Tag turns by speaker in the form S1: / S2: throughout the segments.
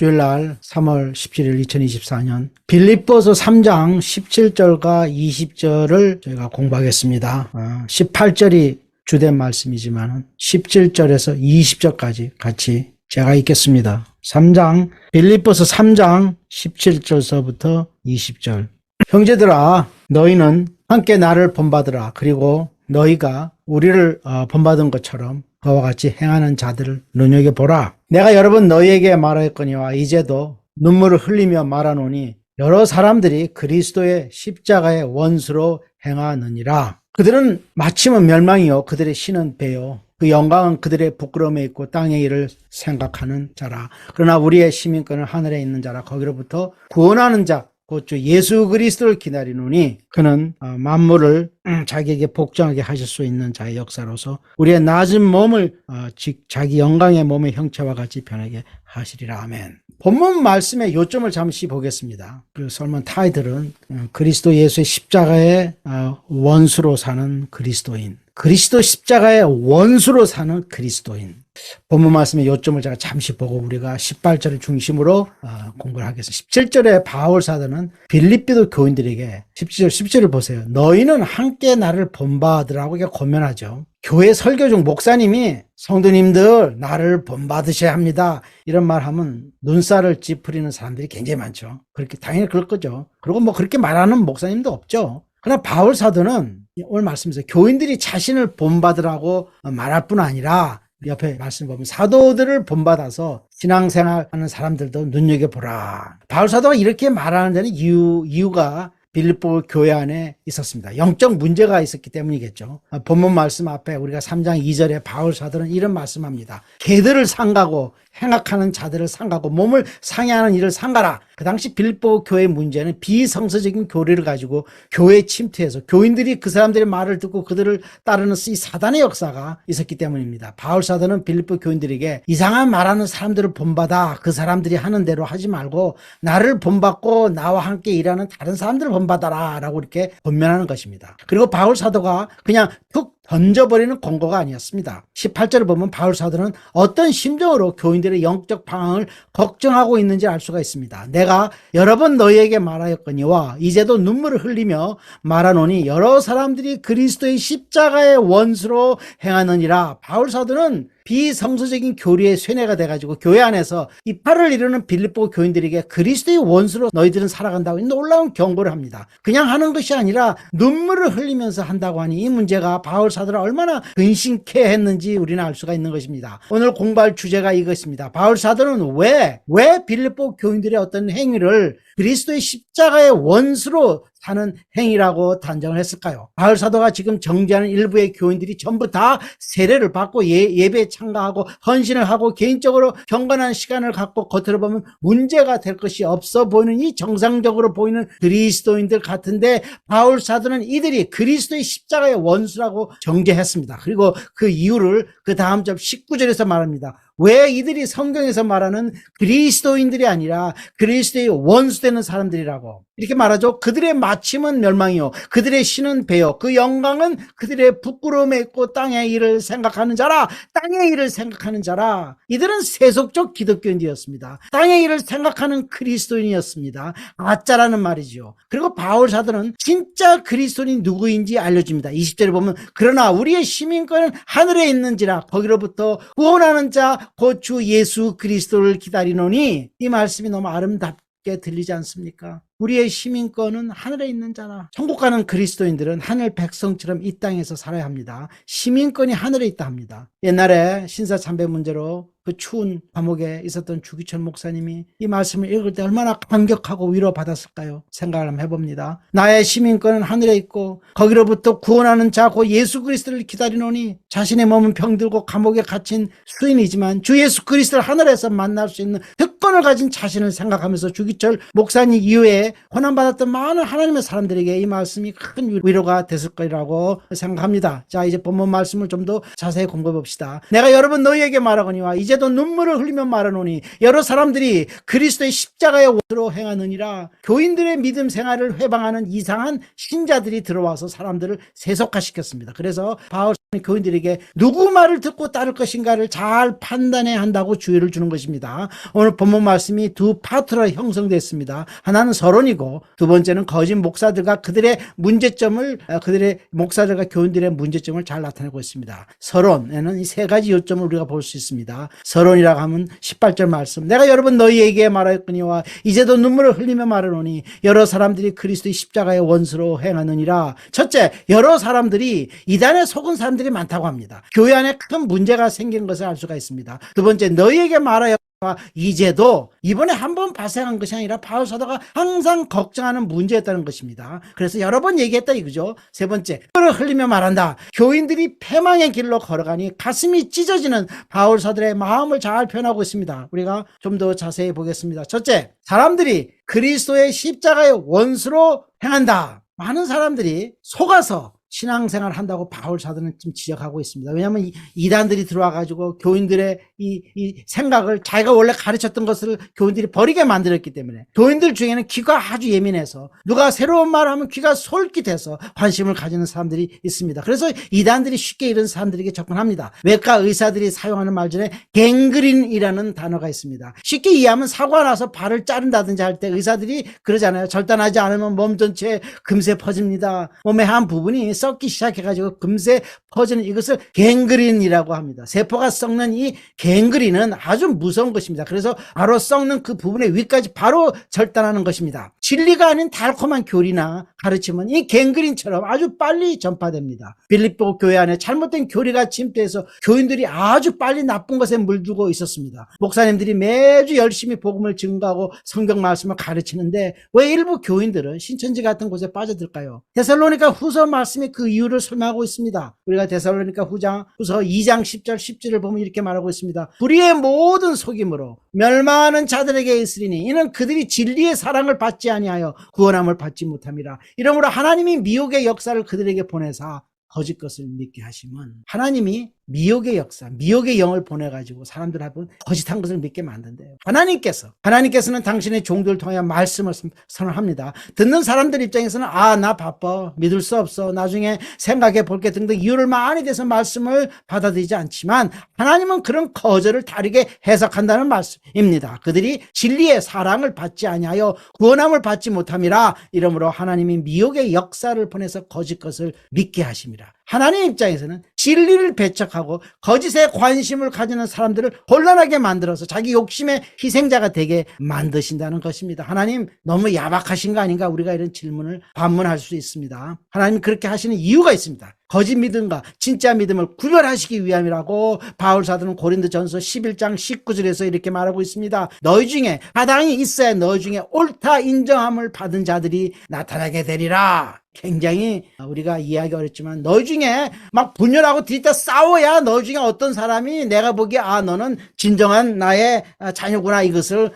S1: 주일날 3월 17일 2024년 빌립보서 3장 17절과 20절을 저희가 공부하겠습니다. 18절이 주된 말씀이지만 17절에서 20절까지 같이 제가 읽겠습니다. 빌립보서 3장 17절서부터 20절. 형제들아, 너희는 함께 나를 본받으라. 그리고 너희가 우리를 본받은 것처럼 그와 같이 행하는 자들을 눈여겨보라. 내가 여러 번 너희에게 말하였거니와 이제도 눈물을 흘리며 말하노니 여러 사람들이 그리스도의 십자가의 원수로 행하느니라. 그들은 마침은 멸망이요 그들의 신은 배요 그 영광은 그들의 부끄러움에 있고 땅의 일을 생각하는 자라. 그러나 우리의 시민권은 하늘에 있는 자라. 거기로부터 구원하는 자 곧 주 예수 그리스도를 기다리노니 그는 만물을 자기에게 복종하게 하실 수 있는 자의 역사로서 우리의 낮은 몸을 자기 영광의 몸의 형체와 같이 변하게 하시리라. 아멘. 본문 말씀의 요점을 잠시 보겠습니다. 그 설문 타이틀은 그리스도 예수의 십자가의 원수로 사는 그리스도인, 그리스도 십자가의 원수로 사는 그리스도인. 본문 말씀의 요점을 제가 잠시 보고 우리가 18절을 중심으로 공부를 하겠습니다. 17절에 바울 사도는 빌립보 교인들에게 17절을 보세요. 너희는 함께 나를 본받으라고 권면하죠. 교회 설교 중 목사님이 성도님들 나를 본받으셔야 합니다. 이런 말 하면 눈살을 찌푸리는 사람들이 굉장히 많죠. 그렇게 당연히 그럴 거죠. 그리고 그렇게 말하는 목사님도 없죠. 그러나 바울 사도는 오늘 말씀에서 교인들이 자신을 본받으라고 말할 뿐 아니라 옆에 말씀 보면 사도들을 본받아서 신앙생활하는 사람들도 눈여겨보라. 바울 사도가 이렇게 말하는 데는 이유가 빌립보 교회 안에 있었습니다. 영적 문제가 있었기 때문이겠죠. 본문 말씀 앞에 우리가 3장 2절에 바울 사도는 이런 말씀합니다. 개들을 상가고 행악하는 자들을 상가고 몸을 상해하는 일을 상가라. 그 당시 빌립보 교회의 문제는 비성서적인 교리를 가지고 교회에 침투해서 교인들이 그 사람들의 말을 듣고 그들을 따르는 이 사단의 역사가 있었기 때문입니다. 바울 사도는 빌립보 교인들에게 이상한 말하는 사람들을 본받아 그 사람들이 하는 대로 하지 말고 나를 본받고 나와 함께 일하는 다른 사람들을 본받아라 라고 이렇게 권면하는 것입니다. 그리고 바울 사도가 그냥 툭 던져버리는 권고가 아니었습니다. 18절을 보면 바울 사도는 어떤 심정으로 교인들의 영적 방황을 걱정하고 있는지 알 수가 있습니다. 내가 여러 번 너희에게 말하였거니와 이제도 눈물을 흘리며 말하노니 여러 사람들이 그리스도의 십자가의 원수로 행하느니라. 바울 사도는 비성서적인 교리의 쇠뇌가 돼가지고 교회 안에서 이파를 이루는 빌립보 교인들에게 그리스도의 원수로 너희들은 살아간다고 놀라운 경고를 합니다. 그냥 하는 것이 아니라 눈물을 흘리면서 한다고 하니 이 문제가 바울 사도를 얼마나 근심케 했는지 우리는 알 수가 있는 것입니다. 오늘 공부할 주제가 이것입니다. 바울 사도는 왜 빌립보 교인들의 어떤 행위를 그리스도의 십자가의 원수로 사는 행위라고 단정을 했을까요? 바울 사도가 지금 정죄하는 일부의 교인들이 전부 다 세례를 받고 예배에 참가하고 헌신을 하고 개인적으로 경건한 시간을 갖고 겉으로 보면 문제가 될 것이 없어 보이는 이 정상적으로 보이는 그리스도인들 같은데 바울 사도는 이들이 그리스도의 십자가의 원수라고 정죄했습니다. 그리고 그 이유를 그 다음 절 19절에서 말합니다. 왜 이들이 성경에서 말하는 그리스도인들이 아니라 그리스도의 원수되는 사람들이라고 이렇게 말하죠. 그들의 마침은 멸망이요 그들의 신은 배요 그 영광은 그들의 부끄러움에 있고 땅의 일을 생각하는 자라. 땅의 일을 생각하는 자라. 이들은 세속적 기독교인이었습니다. 땅의 일을 생각하는 그리스도인이었습니다. 가짜라는 말이죠. 그리고 바울 사도는 진짜 그리스도인이 누구인지 알려줍니다. 20절에 보면 그러나 우리의 시민권은 하늘에 있는지라 거기로부터 구원하는 자 곧 주 예수 그리스도를 기다리노니. 이 말씀이 너무 아름답게 들리지 않습니까? 우리의 시민권은 하늘에 있는 자라. 천국 가는 그리스도인들은 하늘 백성처럼 이 땅에서 살아야 합니다. 시민권이 하늘에 있다 합니다. 옛날에 신사참배 문제로 그 추운 감옥에 있었던 주기철 목사님이 이 말씀을 읽을 때 얼마나 감격하고 위로받았을까요? 생각을 한번 해봅니다. 나의 시민권은 하늘에 있고 거기로부터 구원하는 자 곧 예수 그리스도를 기다리노니. 자신의 몸은 병들고 감옥에 갇힌 수인이지만 주 예수 그리스도를 하늘에서 만날 수 있는 특권을 가진 자신을 생각하면서 주기철 목사님 이후에 고난받았던 많은 하나님의 사람들에게 이 말씀이 큰 위로가 됐을 거라고 생각합니다. 자, 이제 본문 말씀을 좀 더 자세히 공부해 봅시다. 내가 여러 번 너희에게 말하거니와 이제도 눈물을 흘리며 말하노니 여러 사람들이 그리스도의 십자가의 원수로 행하느니라. 교인들의 믿음 생활을 회방하는 이상한 신자들이 들어와서 사람들을 세속화시켰습니다. 그래서 바울 교인들에게 누구 말을 듣고 따를 것인가를 잘 판단해야 한다고 주의를 주는 것입니다. 오늘 본문 말씀이 두 파트로 형성됐습니다. 하나는 서론이고 두 번째는 거짓 목사들과 그들의 목사들과 교인들의 문제점을 잘 나타내고 있습니다. 서론에는 이 세 가지 요점을 우리가 볼 수 있습니다. 서론이라고 하면 18절 말씀, 내가 여러 번 너희에게 말하였거니와 이제도 눈물을 흘리며 말하노니 여러 사람들이 그리스도의 십자가의 원수로 행하느니라. 첫째, 여러 사람들이 이단에 속은 사람들이 많다고 합니다. 교회 안에 큰 문제가 생긴 것을 알 수가 있습니다. 두 번째, 너희에게 말하여 이제도, 이번에 한 번 발생한 것이 아니라 바울 사도가 항상 걱정하는 문제였다는 것입니다. 그래서 여러 번 얘기했다 이거죠. 세 번째, 혀를 흘리며 말한다. 교인들이 패망의 길로 걸어가니 가슴이 찢어지는 바울 사도의 마음을 잘 표현하고 있습니다. 우리가 좀 더 자세히 보겠습니다. 첫째, 사람들이 그리스도의 십자가의 원수로 행한다. 많은 사람들이 속아서 신앙생활 한다고 바울 사도는 좀 지적하고 있습니다. 왜냐하면 이단들이 들어와가지고 교인들의 이 생각을 자기가 원래 가르쳤던 것을 교인들이 버리게 만들었기 때문에, 교인들 중에는 귀가 아주 예민해서 누가 새로운 말을 하면 귀가 솔깃해서 관심을 가지는 사람들이 있습니다. 그래서 이단들이 쉽게 이런 사람들에게 접근합니다. 외과 의사들이 사용하는 말 중에 갱그린이라는 단어가 있습니다. 쉽게 이해하면 사고가 나서 발을 자른다든지 할 때 의사들이 그러잖아요. 절단하지 않으면 몸 전체에 금세 퍼집니다. 몸의 한 부분이 썩기 시작해가지고 금세 퍼지는 이것을 갱그린이라고 합니다. 세포가 썩는 이 갱그린은 아주 무서운 것입니다. 그래서 바로 썩는 그 부분의 위까지 바로 절단하는 것입니다. 진리가 아닌 달콤한 교리나 가르침은 이 갱그린처럼 아주 빨리 전파됩니다. 빌립보 교회 안에 잘못된 교리가 침투해서 교인들이 아주 빨리 나쁜 것에 물들고 있었습니다. 목사님들이 매주 열심히 복음을 증거하고 성경 말씀을 가르치는데 왜 일부 교인들은 신천지 같은 곳에 빠져들까요? 데살로니가 후서 말씀이 그 이유를 설명하고 있습니다. 우리가 데살로니가 후서 2장 10절 10절을 보면 이렇게 말하고 있습니다. 불의의 모든 속임으로 멸망하는 자들에게 있으리니 이는 그들이 진리의 사랑을 받지 아니하여 구원함을 받지 못함이라. 이러므로 하나님이 미혹의 역사를 그들에게 보내사 거짓 것을 믿게 하시면, 하나님이 미혹의 역사, 미혹의 영을 보내가지고 사람들 앞은 거짓한 것을 믿게 만든대요. 하나님께서는 당신의 종들을 통해 말씀을 선언합니다. 듣는 사람들 입장에서는 나 바빠, 믿을 수 없어, 나중에 생각해 볼게 등등 이유를 많이 대서 말씀을 받아들이지 않지만, 하나님은 그런 거절을 다르게 해석한다는 말씀입니다. 그들이 진리의 사랑을 받지 아니하여 구원함을 받지 못함이라. 이러므로 하나님이 미혹의 역사를 보내서 거짓 것을 믿게 하십니다. 하나님 입장에서는 진리를 배척하고 거짓에 관심을 가지는 사람들을 혼란하게 만들어서 자기 욕심의 희생자가 되게 만드신다는 것입니다. 하나님 너무 야박하신 거 아닌가? 우리가 이런 질문을 반문할 수 있습니다. 하나님 그렇게 하시는 이유가 있습니다. 거짓 믿음과 진짜 믿음을 구별하시기 위함이라고 바울 사도는 고린도전서 11장 19절에서 이렇게 말하고 있습니다. 너희 중에 가당이 있어야 너희 중에 옳다 인정함을 받은 자들이 나타나게 되리라. 굉장히 우리가 이해하기 어렵지만, 너희 중에 막 분열하고 뒤따 싸워야 너희 중에 어떤 사람이 내가 보기에 너는 진정한 나의 자녀구나, 이것을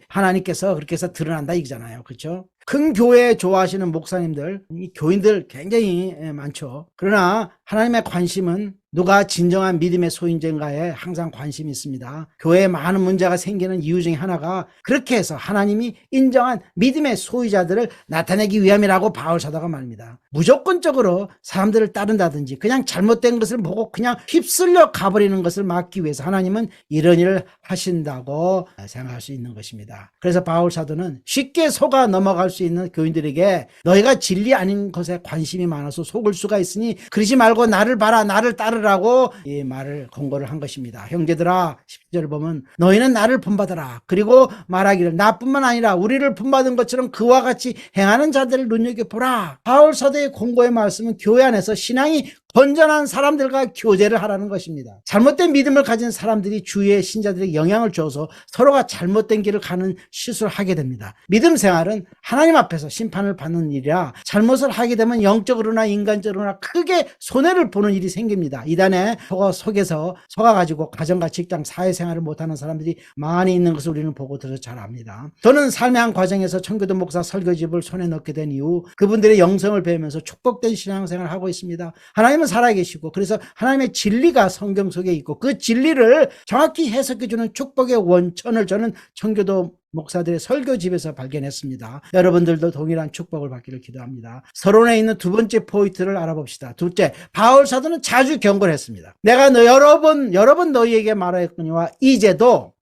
S1: 하나님께서 그렇게 해서 드러난다 이거잖아요. 그렇죠? 큰 교회 좋아하시는 목사님들, 이 교인들 굉장히 많죠. 그러나 하나님의 관심은 누가 진정한 믿음의 소유인가에 항상 관심이 있습니다. 교회에 많은 문제가 생기는 이유 중에 하나가 그렇게 해서 하나님이 인정한 믿음의 소유자들을 나타내기 위함이라고 바울 사도가 말합니다. 무조건적으로 사람들을 따른다든지 그냥 잘못된 것을 보고 그냥 휩쓸려 가버리는 것을 막기 위해서 하나님은 이런 일을 하신다고 생각할 수 있는 것입니다. 그래서 바울 사도는 쉽게 속아 넘어갈 수 있는 교인들에게 너희가 진리 아닌 것에 관심이 많아서 속을 수가 있으니 그러지 말고 나를 봐라, 나를 따르라 라고 이 말을 권고를 한 것입니다. 형제들아, 10절을 보면 너희는 나를 본받아라. 그리고 말하기를 나뿐만 아니라 우리를 본받은 것처럼 그와 같이 행하는 자들을 눈여겨보라. 바울 사도의 권고의 말씀은 교회 안에서 신앙이 건전한 사람들과 교제를 하라는 것입니다. 잘못된 믿음을 가진 사람들이 주위의 신자들에게 영향을 줘서 서로가 잘못된 길을 가는 실수를 하게 됩니다. 믿음 생활은 하나님 앞에서 심판을 받는 일이라 잘못을 하게 되면 영적으로나 인간적으로나 크게 손해를 보는 일이 생깁니다. 이단에 속에서 속아가지고 가정과 직장, 사회생활을 못하는 사람들이 많이 있는 것을 우리는 보고 들어서 잘 압니다. 저는 삶의 한 과정에서 청교도 목사 설교집을 손에 넣게 된 이후 그분들의 영성을 배우면서 축복된 신앙생활을 하고 있습니다. 하나님은 하나님은 살아계시고 그래서 하나님의 진리가 성경 속에 있고 그 진리를 정확히 해석해주는 축복의 원천을 저는 청교도 목사들의 설교집에서 발견했습니다. 여러분들도 동일한 축복을 받기를 기도합니다. 서론에 있는 두 번째 포인트를 알아봅시다. 둘째, 바울 사도는 자주 경고를 했습니다. 내가 여러 번 너희에게 말하였거니와 이제도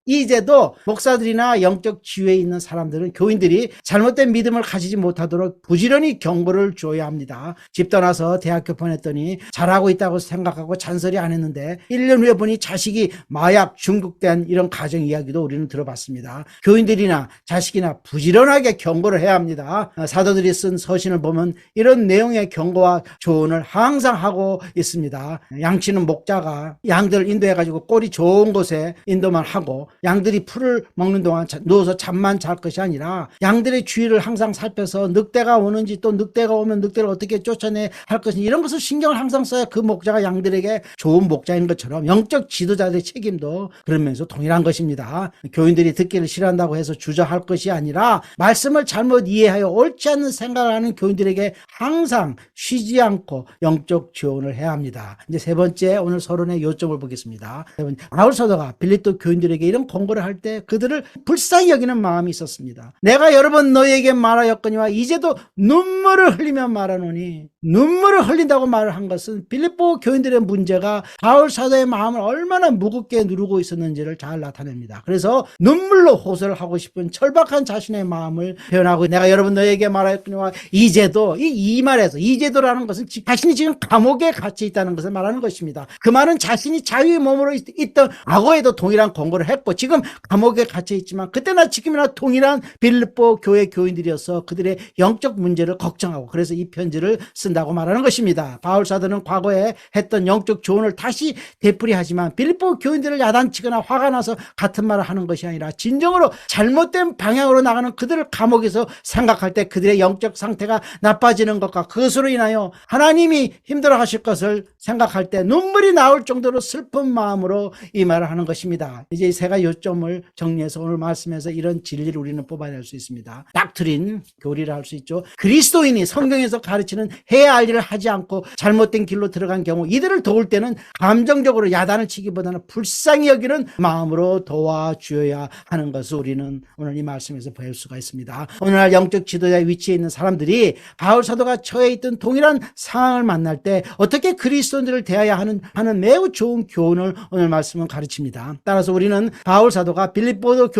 S1: 목사들이나 영적 지위에 있는 사람들은 교인들이 잘못된 믿음을 가지지 못하도록 부지런히 경고를 줘야 합니다. 집 떠나서 대학교 보냈더니 잘하고 있다고 생각하고 잔소리 안 했는데 1년 후에 보니 자식이 마약 중독된 이런 가정 이야기도 우리는 들어봤습니다. 교인들이나 자식이나 부지런하게 경고를 해야 합니다. 사도들이 쓴 서신을 보면 이런 내용의 경고와 조언을 항상 하고 있습니다. 양치는 목자가 양들을 인도해가지고 꼴이 좋은 곳에 인도만 하고 양들이 풀을 먹는 동안 누워서 잠만 잘 것이 아니라 양들의 주위를 항상 살펴서 늑대가 오는지 또 늑대가 오면 늑대를 어떻게 쫓아내 할 것인지 이런 것을 신경을 항상 써야 그 목자가 양들에게 좋은 목자인 것처럼 영적 지도자들의 책임도 그런 면에서 동일한 것입니다. 교인들이 듣기를 싫어한다고 해서 주저할 것이 아니라 말씀을 잘못 이해하여 옳지 않는 생각을 하는 교인들에게 항상 쉬지 않고 영적 지원을 해야 합니다. 이제 세 번째 오늘 서론의 요점을 보겠습니다. 바울 사도가 빌립보 교인들에게 이런 권고를 할 때 그들을 불쌍히 여기는 마음이 있었습니다. 내가 여러 번 너희에게 말하였거니와 이제도 눈물을 흘리며 말하노니 눈물을 흘린다고 말을 한 것은 빌립보 교인들의 문제가 바울 사도의 마음을 얼마나 무겁게 누르고 있었는지를 잘 나타냅니다. 그래서 눈물로 호소를 하고 싶은 철박한 자신의 마음을 표현하고 내가 여러 번 너희에게 말하였거니와 이제도 이 말에서 이제도라는 것은 자신이 지금 감옥에 갇혀 있다는 것을 말하는 것입니다. 그 말은 자신이 자유의 몸으로 있던 과거에도 동일한 권고를 했고 지금 감옥에 갇혀 있지만 그때나 지금이나 동일한 빌립보 교회 교인들이어서 그들의 영적 문제를 걱정하고 그래서 이 편지를 쓴다고 말하는 것입니다. 바울 사도는 과거에 했던 영적 조언을 다시 되풀이하지만 빌립보 교인들을 야단치거나 화가 나서 같은 말을 하는 것이 아니라 진정으로 잘못된 방향으로 나가는 그들을 감옥에서 생각할 때 그들의 영적 상태가 나빠지는 것과 그것으로 인하여 하나님이 힘들어하실 것을 생각할 때 눈물이 나올 정도로 슬픈 마음으로 이 말을 하는 것입니다. 이제 세 가지 요점을 정리해서 오늘 말씀에서 이런 진리를 우리는 뽑아낼 수 있습니다. 닥트린, 교리를 할 수 있죠. 그리스도인이 성경에서 가르치는 해야 할 일을 하지 않고 잘못된 길로 들어간 경우 이들을 도울 때는 감정적으로 야단을 치기보다는 불쌍히 여기는 마음으로 도와주어야 하는 것을 우리는 오늘 이 말씀에서 배울 수가 있습니다. 오늘날 영적 지도자의 위치에 있는 사람들이 바울 사도가 처해 있던 동일한 상황을 만날 때 어떻게 그리스도인들을 대해야 하는 매우 좋은 교훈을 오늘 말씀은 가르칩니다. 따라서 우리는 바울 사도가 빌립보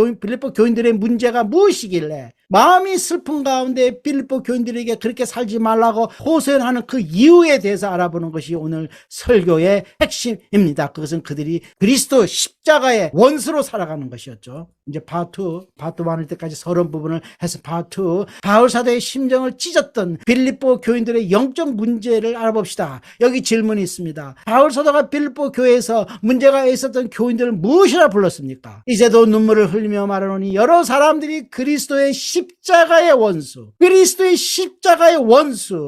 S1: 교인들의 문제가 무엇이길래 마음이 슬픈 가운데 빌립보 교인들에게 그렇게 살지 말라고 호소하는 그 이유에 대해서 알아보는 것이 오늘 설교의 핵심입니다. 그것은 그들이 그리스도 십자가의 원수로 살아가는 것이었죠. 이제 파트 1일 때까지 서론 부분을 해서 파트 2 바울 사도의 심정을 찢었던 빌립보 교인들의 영적 문제를 알아봅시다. 여기 질문이 있습니다. 바울 사도가 빌립보 교회에서 문제가 있었던 교인들을 무엇이라 불렀습니까? 이제도 눈물을 흘리며 말하노니 여러 사람들이 그리스도의 십자가의 원수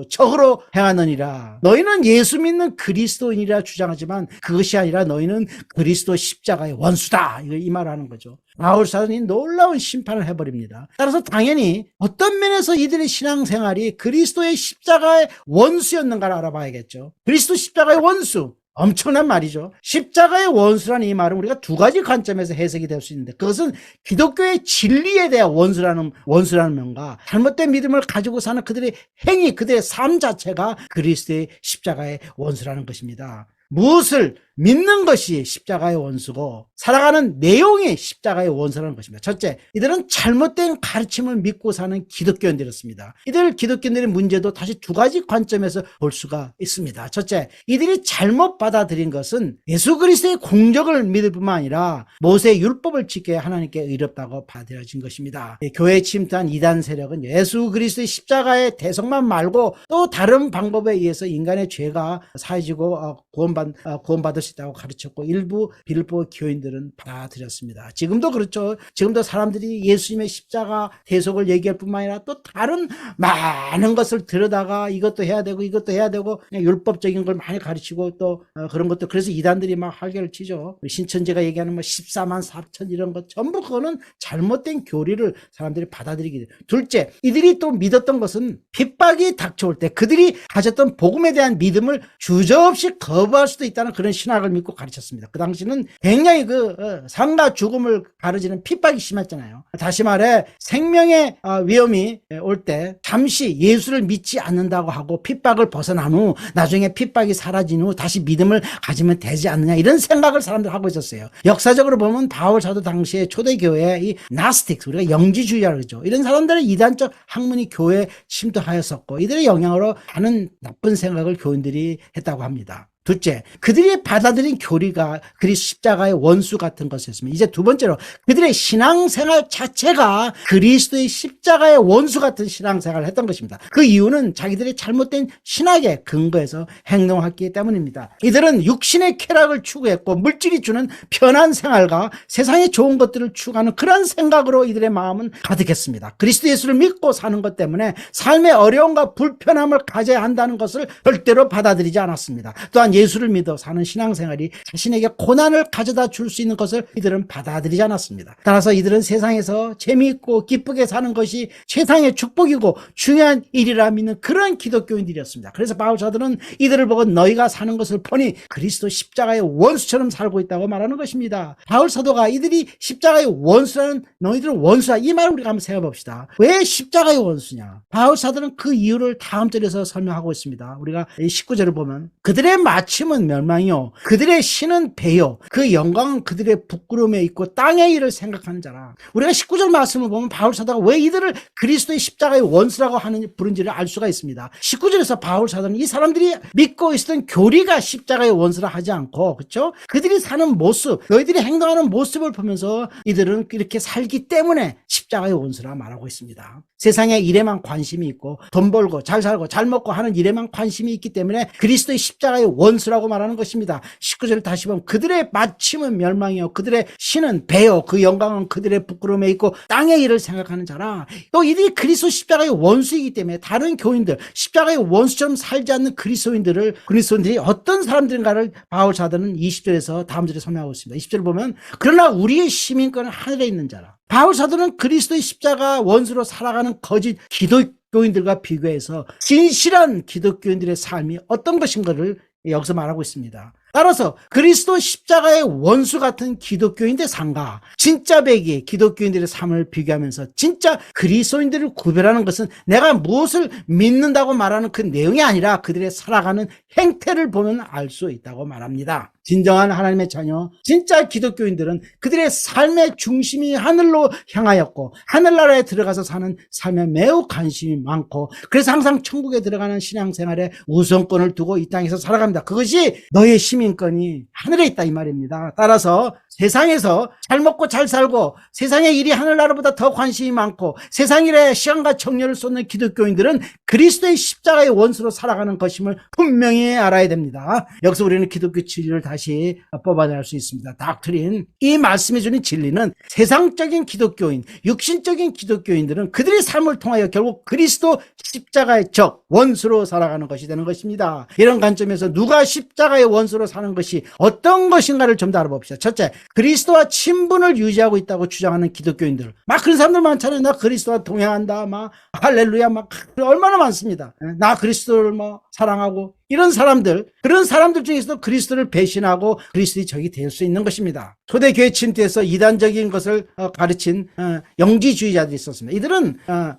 S1: 적으로 행하느니라. 너희는 예수 믿는 그리스도인이라 주장하지만 그것이 아니라 너희는 그리스도 십자가의 원수다. 이 말을 하는 거죠. 바울 사도는 놀라운 심판을 해버립니다. 따라서 당연히 어떤 면에서 이들의 신앙생활이 그리스도의 십자가의 원수였는가를 알아봐야겠죠. 그리스도 십자가의 원수, 엄청난 말이죠. 십자가의 원수라는 이 말은 우리가 두 가지 관점에서 해석이 될 수 있는데 그것은 기독교의 진리에 대한 원수라는 면과 잘못된 믿음을 가지고 사는 그들의 행위, 그들의 삶 자체가 그리스도의 십자가의 원수라는 것입니다. 무엇을 믿는 것이 십자가의 원수고 살아가는 내용이 십자가의 원수라는 것입니다. 첫째, 이들은 잘못된 가르침을 믿고 사는 기독교인들이었습니다. 이들 기독교인들의 문제도 다시 두 가지 관점에서 볼 수가 있습니다. 첫째, 이들이 잘못 받아들인 것은 예수 그리스도의 공적을 믿을 뿐만 아니라 모세의 율법을 지켜야 하나님께 의롭다고 받아들여진 것입니다. 교회에 침투한 이단 세력은 예수 그리스도의 십자가의 대성만 말고 또 다른 방법에 의해서 인간의 죄가 사해지고 구원받을 수 있다고 가르쳤고 일부 빌립보 교인들은 받아들였습니다. 지금도 그렇죠. 지금도 사람들이 예수님의 십자가 대속을 얘기할 뿐만 아니라 또 다른 많은 것을 들여다가 이것도 해야 되고 이것도 해야 되고 그냥 율법적인 걸 많이 가르치고 또 그런 것도 그래서 이단들이 막 활개를 치죠. 신천지가 얘기하는 뭐 14만 4천 이런 것 전부 그거는 잘못된 교리를 사람들이 받아들이게 돼요. 둘째, 이들이 또 믿었던 것은 핍박이 닥쳐올 때 그들이 가졌던 복음에 대한 믿음을 주저없이 거부할 수도 있다는 그런 신학을 믿고 가르쳤습니다. 그 당시는 굉장히 삶과 죽음을 가르치는 핍박이 심했잖아요. 다시 말해 생명의 위험이 올 때 잠시 예수를 믿지 않는다고 하고 핍박을 벗어난 후 나중에 핍박이 사라진 후 다시 믿음을 가지면 되지 않느냐 이런 생각을 사람들 하고 있었어요. 역사적으로 보면 바울 사도 당시에 초대교회에 이 나스틱 우리가 영지주의라고 그러죠. 이런 사람들의 이단적 학문이 교회에 침투하였었고 이들의 영향으로 많은 나쁜 생각을 교인들이 했다고 합니다. 둘째, 그들이 받아들인 교리가 그리스도 십자가의 원수 같은 것이었습니다. 이제 두 번째로 그들의 신앙생활 자체가 그리스도의 십자가의 원수 같은 신앙생활을 했던 것입니다. 그 이유는 자기들의 잘못된 신학에 근거해서 행동했기 때문입니다. 이들은 육신의 쾌락을 추구했고 물질이 주는 편한 생활과 세상의 좋은 것들을 추구하는 그런 생각으로 이들의 마음은 가득했습니다. 그리스도 예수를 믿고 사는 것 때문에 삶의 어려움과 불편함을 가져야 한다는 것을 절대로 받아들이지 않았습니다. 또한 예수를 믿어 사는 신앙생활이 자신에게 고난을 가져다 줄 수 있는 것을 이들은 받아들이지 않았습니다. 따라서 이들은 세상에서 재미있고 기쁘게 사는 것이 최상의 축복이고 중요한 일이라 믿는 그런 기독교인들이었습니다. 그래서 바울 사도는 이들을 보고 너희가 사는 것을 보니 그리스도 십자가의 원수처럼 살고 있다고 말하는 것입니다. 바울 사도가 이들이 십자가의 원수라는 너희들은 원수야 이 말을 우리가 한번 생각해봅시다. 왜 십자가의 원수냐? 바울 사도는 그 이유를 다음 절에서 설명하고 있습니다. 우리가 19절을 보면 그들의 마침은 멸망이요 그들의 신은 배요 그 영광은 그들의 부끄러움에 있고 땅의 일을 생각하는 자라. 우리가 19절 말씀을 보면 바울 사도가 왜 이들을 그리스도의 십자가의 원수라고 부른지를 알 수가 있습니다. 19절에서 바울 사도는 이 사람들이 믿고 있었던 교리가 십자가의 원수라 하지 않고 그렇죠? 그들이 사는 모습 너희들이 행동하는 모습을 보면서 이들은 이렇게 살기 때문에 십자가의 원수라 말하고 있습니다. 세상의 일에만 관심이 있고 돈 벌고 잘 살고 잘 먹고 하는 일에만 관심이 있기 때문에 그리스도의 십자가의 원수라고 말하는 것입니다. 19절을 다시 보면 그들의 마침은 멸망이요 그들의 신은 배요 그 영광은 그들의 부끄러움에 있고 땅의 일을 생각하는 자라. 또 이들이 그리스도 십자가의 원수이기 때문에 다른 교인들 십자가의 원수처럼 살지 않는 그리스도인들이 어떤 사람들인가를 바울 사도는 20절에서 다음 절에 설명하고 있습니다. 20절을 보면 그러나 우리의 시민권은 하늘에 있는 자라. 바울 사도는 그리스도의 십자가 원수로 살아가는 거짓 기독교인들과 비교해서 진실한 기독교인들의 삶이 어떤 것인가를 여기서 말하고 있습니다. 따라서 그리스도 십자가의 원수 같은 기독교인들의 삶과 진짜 배기 기독교인들의 삶을 비교하면서 진짜 그리스도인들을 구별하는 것은 내가 무엇을 믿는다고 말하는 그 내용이 아니라 그들의 살아가는 행태를 보면 알 수 있다고 말합니다. 진정한 하나님의 자녀, 진짜 기독교인들은 그들의 삶의 중심이 하늘로 향하였고 하늘나라에 들어가서 사는 삶에 매우 관심이 많고 그래서 항상 천국에 들어가는 신앙생활에 우선권을 두고 이 땅에서 살아갑니다. 그것이 너의 시민권이 하늘에 있다 이 말입니다. 따라서 세상에서 잘 먹고 잘 살고 세상의 일이 하늘나라보다 더 관심이 많고 세상 일에 시간과 정열을 쏟는 기독교인들은 그리스도의 십자가의 원수로 살아가는 것임을 분명히 알아야 됩니다. 여기서 우리는 기독교 진리를 다시 뽑아낼 수 있습니다. 닥트린, 이 말씀해 주는 진리는 세상적인 기독교인, 육신적인 기독교인들은 그들의 삶을 통하여 결국 그리스도 십자가의 적, 원수로 살아가는 것이 되는 것입니다. 이런 관점에서 누가 십자가의 원수로 사는 것이 어떤 것인가를 좀 더 알아봅시다. 첫째, 그리스도와 친분을 유지하고 있다고 주장하는 기독교인들, 막 그런 사람들 많잖아요. 나 그리스도와 동행한다, 막 할렐루야, 막 얼마나 많습니다. 나 그리스도를 뭐 사랑하고 이런 사람들, 그런 사람들 중에서도 그리스도를 배신하고 그리스도의 적이 될 수 있는 것입니다. 초대교회 침투에서 이단적인 것을 가르친 영지주의자들이 있었습니다. 이들은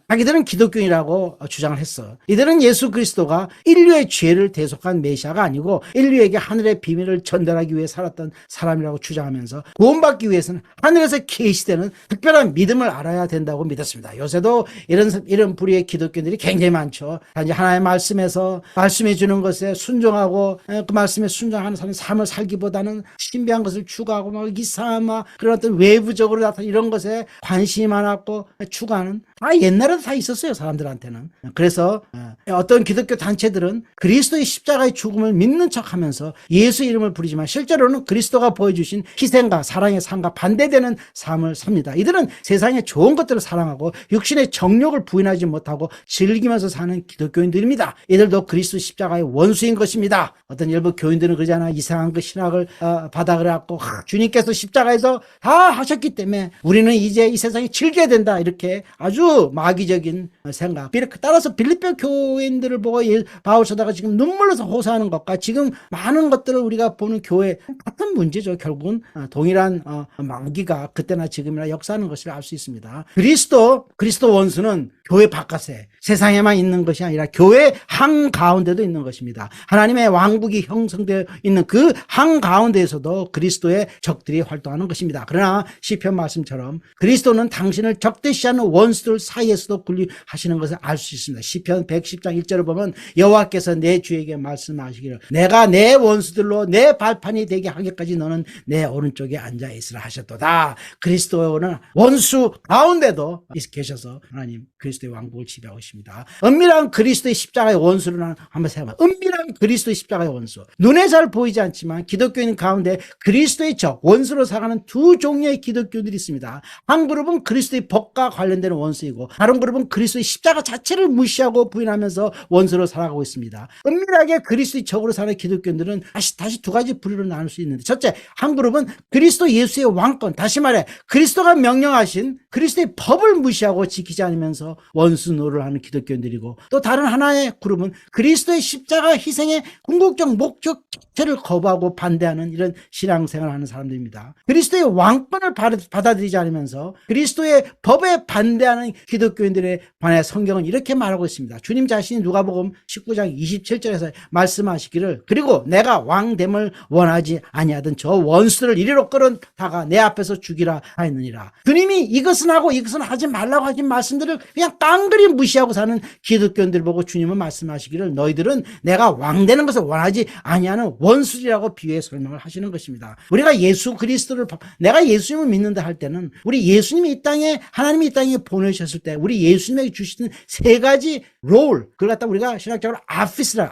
S1: 자기들은 기독교인이라고 주장을 했어. 이들은 예수 그리스도가 인류의 죄를 대속한 메시아가 아니고 인류에게 하늘의 비밀을 전달하기 위해 살았던 사람이라고 주장하면서 구원받기 위해서는 하늘에서 계시되는 특별한 믿음을 알아야 된다고 믿었습니다. 요새도 이런 부류의 기독교인들이 굉장히 많죠. 단지 하나님의 말씀에서 말씀해 주는 것 것에 순종하고 그 말씀에 순종하는 사람의 삶을 살기보다는 신비한 것을 추구하고 막 이상한 막 그런 어떤 외부적으로 나타나는 이런 것에 관심이 많았고 추구하는 다 옛날에도 다 있었어요, 사람들한테는. 그래서 어떤 기독교 단체들은 그리스도의 십자가의 죽음을 믿는 척하면서 예수 이름을 부르지만 실제로는 그리스도가 보여주신 희생과 사랑의 삶과 반대되는 삶을 삽니다. 이들은 세상의 좋은 것들을 사랑하고 육신의 정욕을 부인하지 못하고 즐기면서 사는 기독교인들입니다. 이들도 그리스도 십자가의 원수인 것입니다. 어떤 일부 교인들은 그러잖아. 이상한 그 신학을 받아 그래갖고 주님께서 십자가에서 다 하셨기 때문에 우리는 이제 이 세상에 즐겨야 된다, 이렇게 아주 마귀적인 생각. 따라서 빌립보 교인들을 보고 바울 사도가 지금 눈물로서 호소하는 것과 지금 많은 것들을 우리가 보는 교회 같은 문제죠. 결국은 동일한 마귀가 그때나 지금이나 역사하는 것을 알 수 있습니다. 그리스도 원수는 교회 바깥에 세상에만 있는 것이 아니라 교회 한가운데도 있는 것입니다. 하나님의 왕국이 형성되어 있는 그 한가운데에서도 그리스도의 적들이 활동하는 것입니다. 그러나 시편 말씀처럼 그리스도는 당신을 적대시하는 원수들 사이에서도 군림하시는 것을 알 수 있습니다. 시편 110장 1절을 보면 여호와께서 내 주에게 말씀하시기를 내가 내 원수들로 내 발판이 되게 하기까지 너는 내 오른쪽에 앉아 있으라 하셨도다. 그리스도는 원수 가운데도 계셔서 하나님 그리스도의 왕국을 지배하고 있습니다. 은밀한 그리스도의 십자가의 원수를 한번 생각해봐. 은밀한 그리스도의 십자가의 원수. 눈에 잘 보이지 않지만 기독교인 가운데 그리스도의 적, 원수로 살아가는 두 종류의 기독교들이 있습니다. 한 그룹은 그리스도의 법과 관련되는 원수이고 다른 그룹은 그리스도의 십자가 자체를 무시하고 부인하면서 원수로 살아가고 있습니다. 은밀하게 그리스도의 적으로 사는 기독교인들은 다시 두 가지 부류로 나눌 수 있는데, 첫째, 한 그룹은 그리스도 예수의 왕권, 다시 말해 그리스도가 명령하신 그리스도의 법을 무시하고 지키지 않으면서 원수 노릇을 하는 기독교인들이고, 또 다른 하나의 그룹은 그리스도의 십자가 희생의 궁극적 목적 자체를 거부하고 반대하는 이런 신앙생활을 하는 사람들입니다. 그리스도의 왕권을 받아들이지 않으면서 그리스도의 법에 반대하는 기독교인들에 관해 성경은 이렇게 말하고 있습니다. 주님 자신이 누가복음 19장 27절에서 말씀하시기를 그리고 내가 왕됨을 원하지 아니하던 저 원수들을 이리로 끌어다가 내 앞에서 죽이라 하였느니라. 주님이 이것은 하고 이것은 하지 말라고 하신 말씀들을 그냥 깡그리 무시하고 사는 기독교인들 보고 주님은 말씀하시기를 너희들은 내가 왕되는 것을 원하지 아니하는 원수들이라고 비유해 설명을 하시는 것입니다. 우리가 예수 그리스도를 내가 예수님을 믿는다 할 때는 우리 예수님이 이 땅에 하나님이 이 땅에 보내셨을 때 우리 예수님에게 주시는 세 가지 롤, 그걸 갖다 우리가 신학적으로 아피스.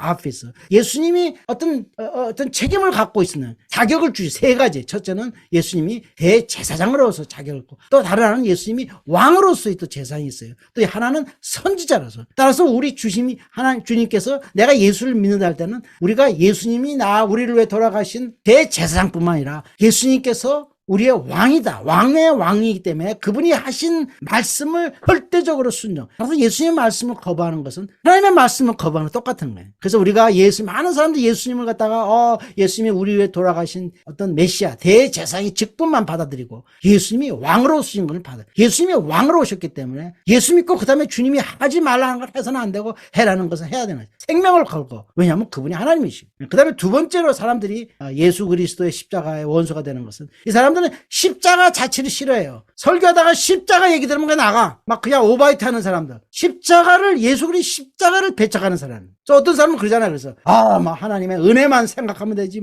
S1: 예수님이 어떤 책임을 갖고 있는 자격을 주시 세 가지. 첫째는 예수님이 대제사장으로서 자격을 갖고, 또 다른 하나는 예수님이 왕으로서의 또 재산이 있어요. 또 하나는 선지자로서. 따라서 우리 주님께서 내가 예수를 믿는다 할 때는 우리가 예수님이 우리를 위해 돌아가신 대제사장뿐만 아니라 예수님께서 우리의 왕이다. 왕의 왕이기 때문에 그분이 하신 말씀을 절대적으로 순종. 그래서 예수님의 말씀을 거부하는 것은 하나님의 말씀을 거부하는 똑같은 거예요. 그래서 우리가 많은 사람들이 예수님을 갖다가 예수님이 우리 위해 돌아가신 어떤 메시아, 대제사장의 직분만 받아들이고 예수님이 왕으로 오신 것을 예수님이 왕으로 오셨기 때문에 예수 믿고 그 다음에 주님이 하지 말라는 걸 해서는 안 되고 해라는 것은 해야 되는 거예요. 생명을 걸고. 왜냐하면 그분이 하나님이시고. 그 다음에 두 번째로 사람들이 예수 그리스도의 십자가의 원수가 되는 것은 이 사람들은 십자가 자체를 싫어해요. 설교하다가 십자가 얘기 들으면 그냥 나가. 막 그냥 오바이트 하는 사람들. 예수 그리스도 십자가를 배척하는 사람. 어떤 사람은 그러잖아요. 그래서 막 하나님의 은혜만 생각하면 되지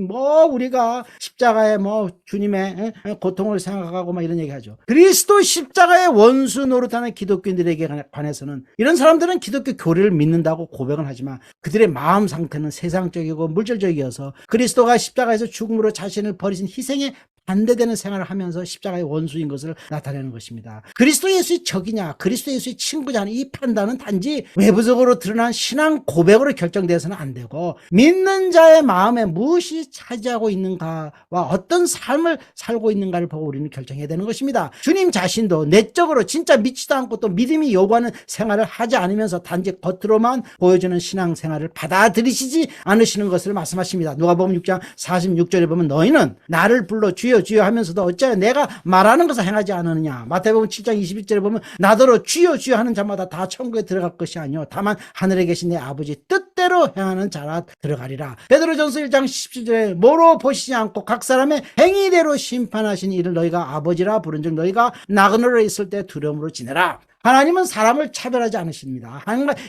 S1: 우리가 십자가에 주님의 고통을 생각하고 막 이런 얘기 하죠. 그리스도 십자가의 원수 노릇하는 기독교인들에게 관해서는 이런 사람들은 기독교 교리를 믿는다고 고백은 하지만 그들의 마음 상태는 세상적이고 물질적이어서 그리스도가 십자가에서 죽음으로 자신을 버리신 희생에 반대되는 생활을 하면서 십자가의 원수인 것을 나타내는 것입니다. 그리스도 예수의 적이냐 그리스도 예수의 친구냐 이 판단은 단지 외부적으로 드러난 신앙 고백으로 결정되어서는 안 되고 믿는 자의 마음에 무엇이 차지하고 있는가와 어떤 삶을 살고 있는가를 보고 우리는 결정해야 되는 것입니다. 주님 자신도 내적으로 진짜 믿지도 않고 또 믿음이 요구하는 생활을 하지 않으면서 단지 겉으로만 보여주는 신앙 생활을 받아들이시지 않으시는 것을 말씀하십니다. 누가복음 6장 46절에 보면 너희는 나를 불러 주여 주여 하면서도 어찌하여 내가 말하는 것을 행하지 않느냐. 마태복음 7장 21절에 보면 나더러 주여 주여 하는 자마다 다 천국에 들어갈 것이 아니요 다만 하늘에 계신 내 아버지 뜻대로 행하는 자라 들어가리라. 베드로전서 1장 17절에 뭐로 보시지 않고 각 사람의 행위대로 심판하신 이를 너희가 아버지라 부른즉 너희가 나그네로 있을 때 두려움으로 지내라. 하나님은 사람을 차별하지 않으십니다.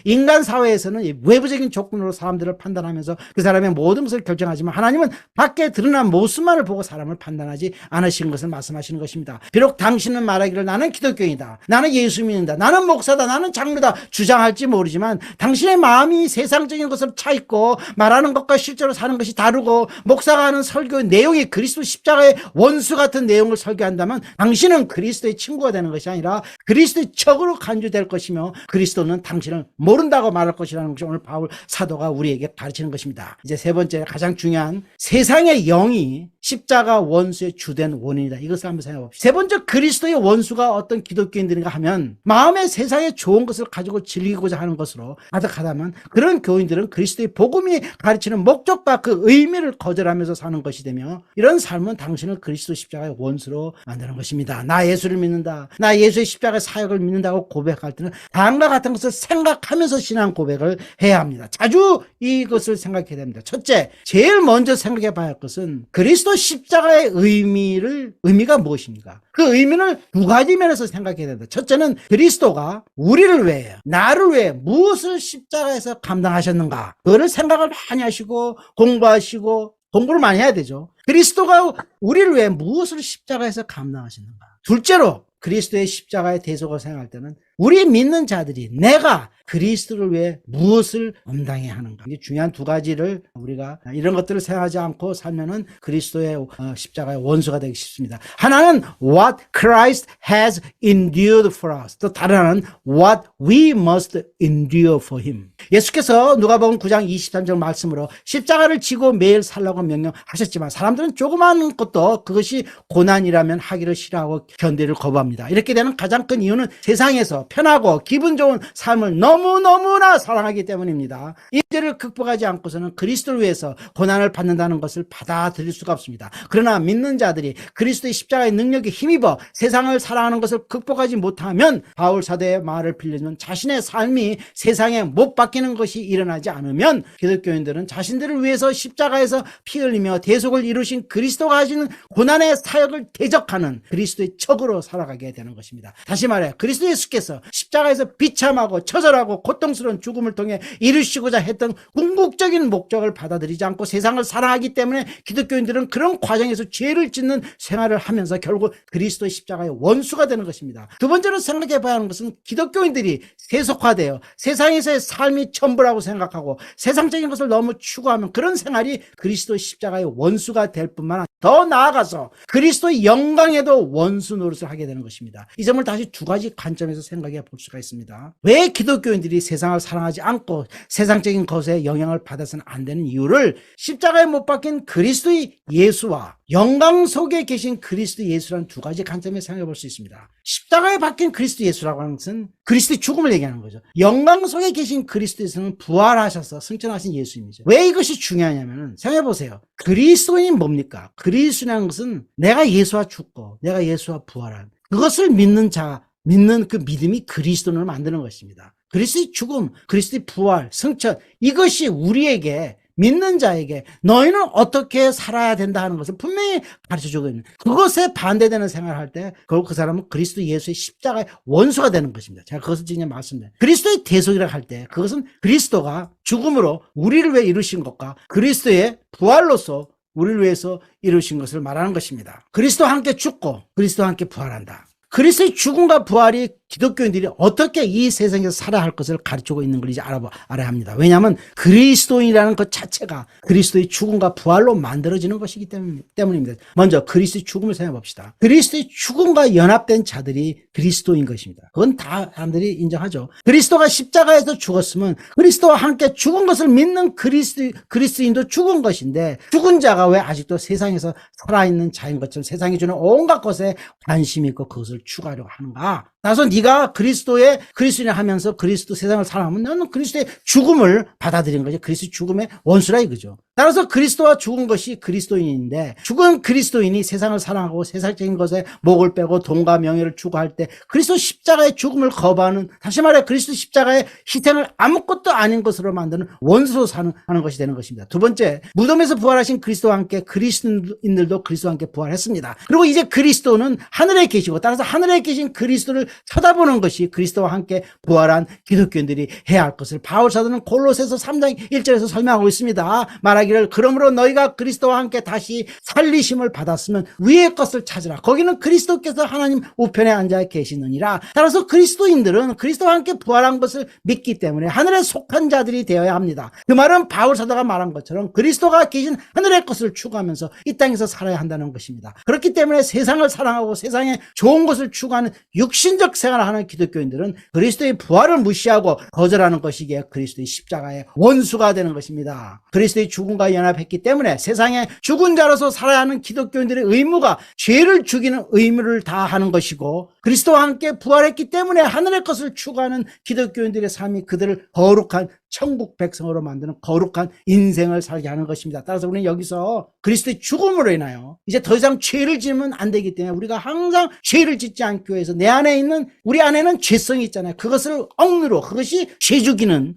S1: 인간 사회에서는 외부적인 조건으로 사람들을 판단하면서 그 사람의 모든 것을 결정하지만 하나님은 밖에 드러난 모습만을 보고 사람을 판단하지 않으신 것을 말씀하시는 것입니다. 비록 당신은 말하기를 나는 기독교인이다, 나는 예수 믿는다, 나는 목사다, 나는 장로다 주장할지 모르지만 당신의 마음이 세상적인 것으로 차 있고 말하는 것과 실제로 사는 것이 다르고 목사가 하는 설교의 내용이 그리스도 십자가의 원수 같은 내용을 설교한다면 당신은 그리스도의 친구가 되는 것이 아니라 그리스도의 적으로 간주될 것이며 그리스도는 당신을 모른다고 말할 것이라는 것이 오늘 바울 사도가 우리에게 가르치는 것입니다. 이제 세 번째 가장 중요한 세상의 영이 십자가 원수의 주된 원인이다. 이것을 한번 생각해 봅시다. 세 번째 그리스도의 원수가 어떤 기독교인들인가 하면 마음에 세상의 좋은 것을 가지고 즐기고자 하는 것으로 가득하다면 그런 교인들은 그리스도의 복음이 가르치는 목적과 그 의미를 거절하면서 사는 것이 되며 이런 삶은 당신을 그리스도 십자가의 원수로 만드는 것입니다. 나 예수를 믿는다, 나 예수의 십자가의 사역을 믿는다고 고백할 때는 다음과 같은 것을 생각하면서 신앙 고백을 해야 합니다. 자주 이것을 생각해야 됩니다. 첫째, 제일 먼저 생각해 봐야 할 것은 그리스도 십자가의 의미가 무엇입니까? 그 의미를 두 가지 면에서 생각해야 된다. 첫째는 그리스도가 우리를 위해, 나를 위해 무엇을 십자가에서 감당하셨는가? 그거를 생각을 많이 하시고 공부하시고 공부를 많이 해야 되죠. 그리스도가 우리를 위해 무엇을 십자가에서 감당하셨는가? 둘째로 그리스도의 십자가의 대속을 생각할 때는 우리 믿는 자들이 내가 그리스도를 위해 무엇을 감당해야 하는가. 이게 중요한 두 가지를 우리가 이런 것들을 생각하지 않고 살면은 그리스도의 십자가의 원수가 되기 쉽습니다. 하나는 what Christ has endured for us. 또 다른 하나는 what we must endure for him. 예수께서 누가복음 9장 23절 말씀으로 십자가를 지고 매일 살라고 명령하셨지만 사람들은 조그마한 것도 그것이 고난이라면 하기를 싫어하고 견디를 거부합니다. 이렇게 되는 가장 큰 이유는 세상에서 편하고 기분 좋은 삶을 너무너무나 사랑하기 때문입니다. 이 문제를 극복하지 않고서는 그리스도를 위해서 고난을 받는다는 것을 받아들일 수가 없습니다. 그러나 믿는 자들이 그리스도의 십자가의 능력에 힘입어 세상을 사랑하는 것을 극복하지 못하면 바울 사도의 말을 빌리면 자신의 삶이 세상에 못 바뀌는 것이 일어나지 않으면 기독교인들은 자신들을 위해서 십자가에서 피 흘리며 대속을 이루신 그리스도가 하시는 고난의 사역을 대적하는 그리스도의 적으로 살아가게 되는 것입니다. 다시 말해 그리스도 예수께서 십자가에서 비참하고 처절하고 고통스러운 죽음을 통해 이루시고자 했던 궁극적인 목적을 받아들이지 않고 세상을 사랑하기 때문에 기독교인들은 그런 과정에서 죄를 짓는 생활을 하면서 결국 그리스도의 십자가의 원수가 되는 것입니다. 두 번째로 생각해 봐야 하는 것은 기독교인들이 세속화되어 세상에서의 삶이 전부라고 생각하고 세상적인 것을 너무 추구하면 그런 생활이 그리스도의 십자가의 원수가 될 뿐만 아니라 더 나아가서 그리스도의 영광에도 원수 노릇을 하게 되는 것입니다. 이 점을 다시 두 가지 관점에서 생각해 볼 수가 있습니다. 왜 기독교인들이 세상을 사랑하지 않고 세상적인 것에 영향을 받아서는 안 되는 이유를 십자가에 못 박힌 그리스도의 예수와 영광 속에 계신 그리스도 예수라는 두 가지 관점에서 생각해 볼 수 있습니다. 십자가에 박힌 그리스도 예수라고 하는 것은 그리스도의 죽음을 얘기하는 거죠. 영광 속에 계신 그리스도 예수는 부활하셔서 승천하신 예수님이죠. 왜 이것이 중요하냐면 생각해 보세요. 그리스도인이 뭡니까? 그리스도라는 것은 내가 예수와 죽고 내가 예수와 부활한 그것을 믿는 자, 믿는 그 믿음이 그리스도를 만드는 것입니다. 그리스도의 죽음, 그리스도의 부활, 승천 이것이 우리에게 믿는 자에게 너희는 어떻게 살아야 된다 하는 것을 분명히 가르쳐주고 있는 그것에 반대되는 생활을 할 때 결국 그 사람은 그리스도 예수의 십자가의 원수가 되는 것입니다. 제가 그것을 지금 말씀드려요. 그리스도의 대속이라고 할 때 그것은 그리스도가 죽음으로 우리를 위해 이루신 것과 그리스도의 부활로서 우리를 위해서 이루신 것을 말하는 것입니다. 그리스도와 함께 죽고 그리스도와 함께 부활한다. 그리스도의 죽음과 부활이 기독교인들이 어떻게 이 세상에서 살아야 할 것을 가르치고 있는 것인지 알아야 합니다. 왜냐하면 그리스도인이라는 것 자체가 그리스도의 죽음과 부활로 만들어지는 것이기 때문입니다. 먼저 그리스도의 죽음을 생각해 봅시다. 그리스도의 죽음과 연합된 자들이 그리스도인 것입니다. 그건 다 사람들이 인정하죠. 그리스도가 십자가에서 죽었으면 그리스도와 함께 죽은 것을 믿는 그리스도인도 죽은 것인데 죽은 자가 왜 아직도 세상에서 살아있는 자인 것처럼 세상이 주는 온갖 것에 관심이 있고 그것을 추구하려고 하는가? 나서 네가 그리스도인을 하면서 그리스도 세상을 사랑하면 나는 그리스도의 죽음을 받아들인 거지. 그리스도의 죽음의 원수라 이거죠. 따라서 그리스도와 죽은 것이 그리스도인인데, 죽은 그리스도인이 세상을 사랑하고 세상적인 것에 목을 빼고 돈과 명예를 추구할 때 그리스도 십자가의 죽음을 거부하는, 다시 말해 그리스도 십자가의 희생을 아무것도 아닌 것으로 만드는 원수로 하는 것이 되는 것입니다. 두 번째, 무덤에서 부활하신 그리스도와 함께 그리스도인들도 그리스도와 함께 부활했습니다. 그리고 이제 그리스도는 하늘에 계시고, 따라서 하늘에 계신 그리스도를 쳐다보는 것이 그리스도와 함께 부활한 기독교인들이 해야 할 것을 바울 사도는 골로새서 3장 1절에서 설명하고 있습니다. 말하기를 그러므로 너희가 그리스도와 함께 다시 살리심을 받았으면 위의 것을 찾으라. 거기는 그리스도께서 하나님 우편에 앉아 계시느니라. 따라서 그리스도인들은 그리스도와 함께 부활한 것을 믿기 때문에 하늘에 속한 자들이 되어야 합니다. 그 말은 바울 사도가 말한 것처럼 그리스도가 계신 하늘의 것을 추구하면서 이 땅에서 살아야 한다는 것입니다. 그렇기 때문에 세상을 사랑하고 세상에 좋은 것을 추구하는 육신적 생활을 하는 기독교인들은 그리스도의 부활을 무시하고 거절하는 것이기에 그리스도의 십자가의 원수가 되는 것입니다. 그리스도의 죽음과 연합했기 때문에 세상에 죽은 자로서 살아야 하는 기독교인들의 의무가 죄를 죽이는 의무를 다하는 것이고, 그리스도와 함께 부활했기 때문에 하늘의 것을 추구하는 기독교인들의 삶이 그들을 거룩한 천국 백성으로 만드는 거룩한 인생을 살게 하는 것입니다. 따라서 우리는 여기서 그리스도의 죽음으로 인하여 이제 더 이상 죄를 지으면 안 되기 때문에 우리가 항상 죄를 짓지 않기 위해서 내 안에 있는, 우리 안에는 죄성이 있잖아요. 그것을 억누로, 그것이 죄 죽이는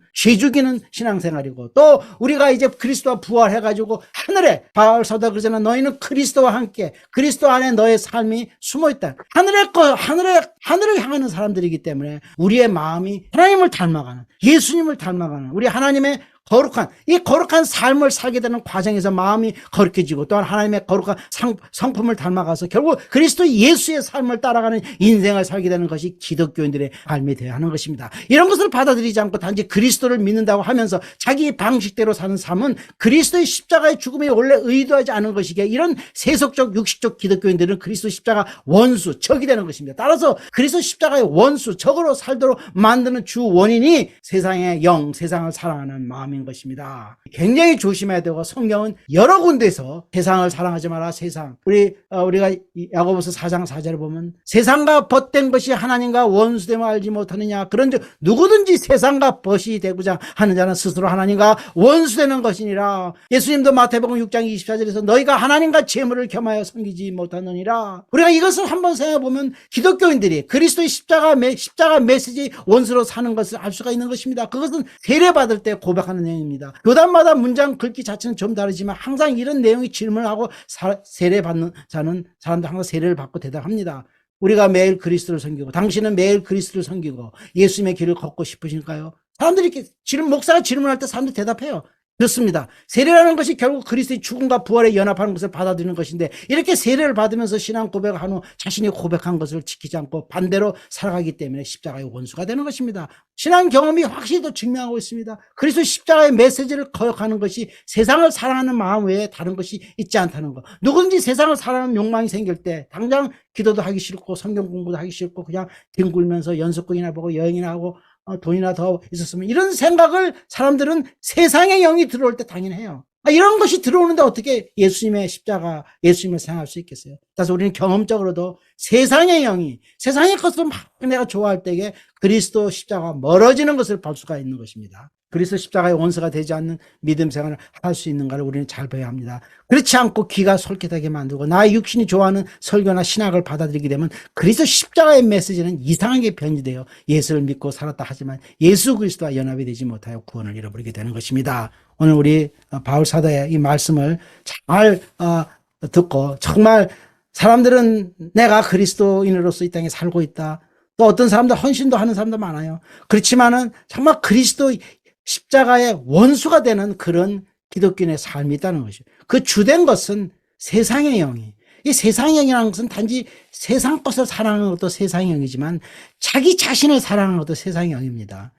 S1: 신앙생활이고, 또 우리가 이제 그리스도와 부활해가지고 하늘에, 바울 사도가 그러잖아, 너희는 그리스도와 함께 그리스도 안에 너의 삶이 숨어있다. 하늘을 향하는 사람들이기 때문에 우리의 마음이 하나님을 닮아가는, 예수님을 닮아가는, 우리 하나님의 이 거룩한 삶을 살게 되는 과정에서 마음이 거룩해지고, 또한 하나님의 거룩한 성품을 닮아가서 결국 그리스도 예수의 삶을 따라가는 인생을 살게 되는 것이 기독교인들의 삶이 되어야 하는 것입니다. 이런 것을 받아들이지 않고 단지 그리스도를 믿는다고 하면서 자기 방식대로 사는 삶은 그리스도의 십자가의 죽음이 원래 의도하지 않은 것이기에 이런 세속적 육식적 기독교인들은 그리스도 십자가 원수, 적이 되는 것입니다. 따라서 그리스도 십자가의 원수, 적으로 살도록 만드는 주 원인이 세상의 영, 세상을 사랑하는 마음입니다. 것입니다. 굉장히 조심해야 되고, 성경은 여러 군데에서 세상을 사랑하지 마라, 세상. 우리가 야고보서 4장 4절에 보면 세상과 벗된 것이 하나님과 원수됨을 알지 못하느냐. 그런즉 누구든지 세상과 벗이 되고자 하는 자는 스스로 하나님과 원수되는 것이니라. 예수님도 마태복음 6장 24절에서 너희가 하나님과 재물을 겸하여 섬기지 못하느니라. 우리가 이것을 한번 생각해 보면 기독교인들이 그리스도의 십자가 메시지 원수로 사는 것을 알 수가 있는 것입니다. 그것은 세례받을 때 고백하는 내용입니다. 교단마다 문장 글귀 자체는 좀 다르지만 항상 이런 내용이 질문하고 세례받는 사람들 항상 세례를 받고 대답합니다. 우리가 매일 그리스도를 섬기고, 당신은 매일 그리스도를 섬기고 예수님의 길을 걷고 싶으실까요? 사람들이 이렇게 목사가 질문할 때 사람들이 대답해요. 그렇습니다. 세례라는 것이 결국 그리스도의 죽음과 부활에 연합하는 것을 받아들이는 것인데, 이렇게 세례를 받으면서 신앙 고백을 한 후 자신이 고백한 것을 지키지 않고 반대로 살아가기 때문에 십자가의 원수가 되는 것입니다. 신앙 경험이 확실히 또 증명하고 있습니다. 그리스도 십자가의 메시지를 거역하는 것이 세상을 사랑하는 마음 외에 다른 것이 있지 않다는 것. 누구든지 세상을 사랑하는 욕망이 생길 때 당장 기도도 하기 싫고 성경 공부도 하기 싫고 그냥 뒹굴면서 연속극이나 보고 여행이나 하고 돈이나 더 있었으면, 이런 생각을 사람들은 세상의 영이 들어올 때 당연히 해요. 이런 것이 들어오는데 어떻게 예수님의 십자가, 예수님을 생각할 수 있겠어요? 그래서 우리는 경험적으로도 세상의 영이, 세상의 것을 막 내가 좋아할 때에 그리스도 십자가가 멀어지는 것을 볼 수가 있는 것입니다. 그리스도 십자가의 원수가 되지 않는 믿음 생활을 할 수 있는가를 우리는 잘 봐야 합니다. 그렇지 않고 귀가 솔깃하게 만들고 나의 육신이 좋아하는 설교나 신학을 받아들이게 되면 그리스도 십자가의 메시지는 이상하게 변질되어 예수를 믿고 살았다 하지만 예수 그리스도와 연합이 되지 못하여 구원을 잃어버리게 되는 것입니다. 오늘 우리 바울 사도의 이 말씀을 잘 듣고, 정말 사람들은 내가 그리스도인으로서 이 땅에 살고 있다. 또 어떤 사람들 헌신도 하는 사람도 많아요. 그렇지만은 정말 그리스도 십자가의 원수가 되는 그런 기독교인의 삶이 있다는 것이죠. 그 주된 것은 세상의 영이, 이 세상의 영이라는 것은 단지 세상 것을 사랑하는 것도 세상의 영이지만 자기 자신을 사랑하는 것도 세상의 영입니다.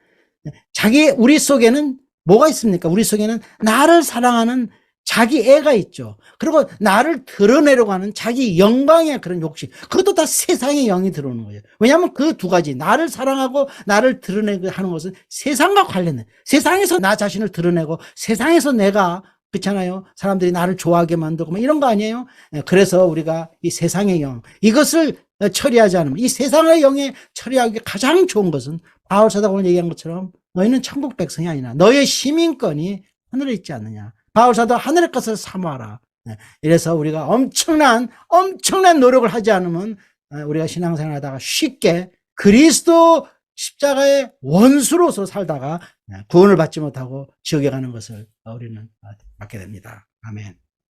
S1: 우리 속에는 뭐가 있습니까? 우리 속에는 나를 사랑하는 자기 애가 있죠. 그리고 나를 드러내려고 하는 자기 영광의 그런 욕심, 그것도 다 세상의 영이 들어오는 거예요. 왜냐하면 그 두 가지, 나를 사랑하고 나를 드러내고 하는 것은 세상과 관련해. 세상에서 나 자신을 드러내고 세상에서 내가, 그렇잖아요. 사람들이 나를 좋아하게 만들고 뭐 이런 거 아니에요? 그래서 우리가 이 세상의 영, 이것을 처리하지 않으면, 이 세상의 영에 처리하기 가장 좋은 것은 바울 사도가 오늘 얘기한 것처럼 너희는 천국 백성이 아니라 너의 시민권이 하늘에 있지 않느냐. 바울사도 하늘의 것을 사모하라. 이래서 우리가 엄청난 노력을 하지 않으면 우리가 신앙생활하다가 쉽게 그리스도 십자가의 원수로서 살다가 구원을 받지 못하고 지옥에 가는 것을 우리는 받게 됩니다. 아멘.